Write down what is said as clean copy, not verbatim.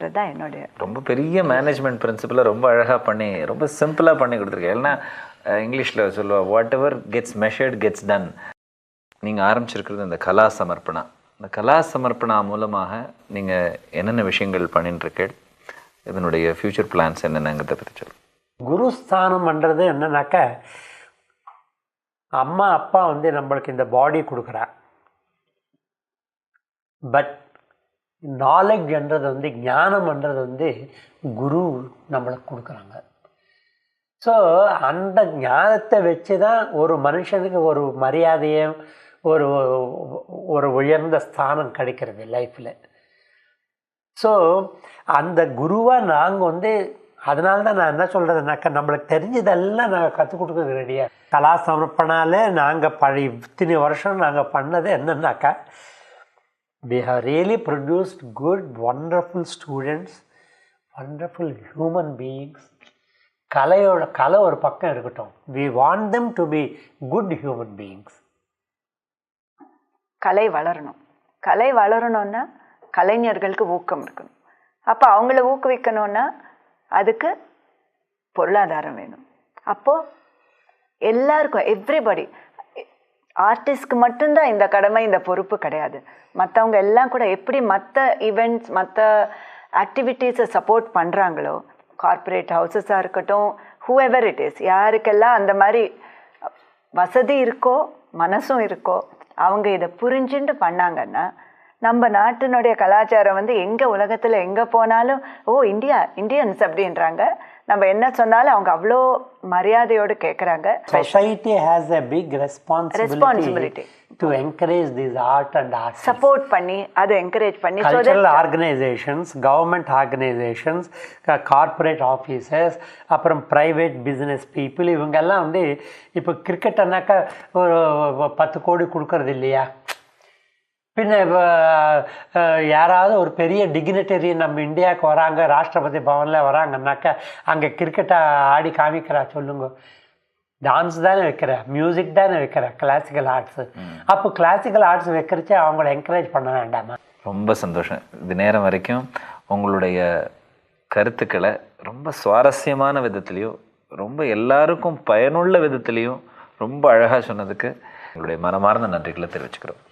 அப்படின்றது தான் என்னுடைய. ரொம்ப பெரிய மேனேஜ்மெண்ட் பிரின்சிபலை ரொம்ப அழகாக பண்ணி ரொம்ப சிம்பிளாக பண்ணி கொடுத்துருக்கேன். ஏன்னா இங்கிலீஷில் சொல்லுவா whatever gets measured gets done. நீங்கள் ஆரம்பிச்சிருக்கிறது இந்த கலா சமர்ப்பணா. இந்த கலா சமர்ப்பணா மூலமாக நீங்கள் என்னென்ன விஷயங்கள் பண்ணிட்டுருக்கீள், இதனுடைய ஃப்யூச்சர் பிளான்ஸ் என்னென்னங்கிறத பற்றி சொல்லுங்கள். குருஸ்தானம்ன்றது என்னன்னாக்கா, அம்மா அப்பா நம்மளுக்கு இந்த பாடி கொடுக்குறா, பட் நாலேஜ்ன்றது ஞானம்ன்றது குரு நம்மளுக்கு கொடுக்குறாங்க. ஸோ அந்த ஞானத்தை வச்சு தான் ஒரு மனுஷனுக்கு ஒரு மரியாதையும் ஒரு ஒரு உயர்ந்த ஸ்தானம் கிடைக்கிறது லைஃப்பில். ஸோ அந்த குருவாக நாங்கள் அதனால தான் நான் என்ன சொல்கிறதுனாக்கா, நம்மளுக்கு தெரிஞ்சதெல்லாம் நாங்கள் கற்றுக் கொடுக்க ரெடியாக. கலா சமர்ப்பணாலே நாங்கள் இத்தனை வருஷம் நாங்கள் பண்ணது என்னன்னாக்கா, we have really produced good, wonderful students, wonderful human beings. கலை ஒரு பக்கம் இருக்கட்டும், we want them to be good human beings. கலை வளரணும்னா கலைஞர்களுக்கு ஊக்கம் இருக்கணும். அப்போ அவங்கள ஊக்குவிக்கணும்னா அதுக்கு பொருளாதாரம் வேணும். அப்போது எல்லாருக்கும், எவ்ரிபடி, ஆர்டிஸ்ட்க்கு மட்டும்தான் இந்த கடமை, இந்த பொறுப்பு கிடையாது. மற்றவங்க எல்லாம் கூட எப்படி மற்ற ஈவெண்ட்ஸ், மற்ற ஆக்டிவிட்டீஸை சப்போர்ட் பண்ணுறாங்களோ, கார்ப்பரேட் ஹவுசஸாக இருக்கட்டும், ஹூஎவர் இட் இஸ், யாருக்கெல்லாம் அந்த மாதிரி வசதி இருக்கோ மனசும் இருக்கோ அவங்க இதை புரிஞ்சுட்டு பண்ணாங்கன்னா நம்ம நாட்டினுடைய கலாச்சாரம் எங்கே உலகத்தில் எங்கே போனாலும் ஓ இந்தியன்ஸ் அப்படின்றாங்க. நம்ம என்ன சொன்னாலும் அவங்க அவ்வளோ மரியாதையோடு கேட்குறாங்க. Society has a big responsibility to encourage this art and artists. Support பண்ணி அதை என்கரேஜ் பண்ணி cultural organizations, government organizations, corporate offices, அப்புறம் private business people, இவங்கெல்லாம் இப்போ கிரிக்கெட்னாக்கா ஒரு 10 கோடி கொடுக்கறது இல்லையா? பின்ன யாராவது ஒரு பெரிய டிக்னிட்டரி நம்ம இந்தியாவுக்கு வராங்க, ராஷ்டிரபதி பவனில் வராங்கன்னாக்கா அங்கே கிரிக்கெட்டை ஆடி காமிக்கிறா சொல்லுங்க? டான்ஸ் தானே வைக்கிற, மியூசிக் தானே வைக்கிற, கிளாசிக்கல் ஆர்ட்ஸு. அப்போ கிளாசிக்கல் ஆர்ட்ஸ் வைக்கிறச்சே அவங்கள என்கரேஜ் பண்ண வேண்டாமா? ரொம்ப சந்தோஷம். இது நேரம் வரைக்கும் உங்களுடைய கருத்துக்களை ரொம்ப சுவாரஸ்யமான விதத்துலேயும் ரொம்ப எல்லாருக்கும் பயனுள்ள விதத்துலேயும் ரொம்ப அழகாக சொன்னதுக்கு எங்களுடைய மனமார்ந்த நன்றிகளை தெரிவிச்சுக்கிறோம்.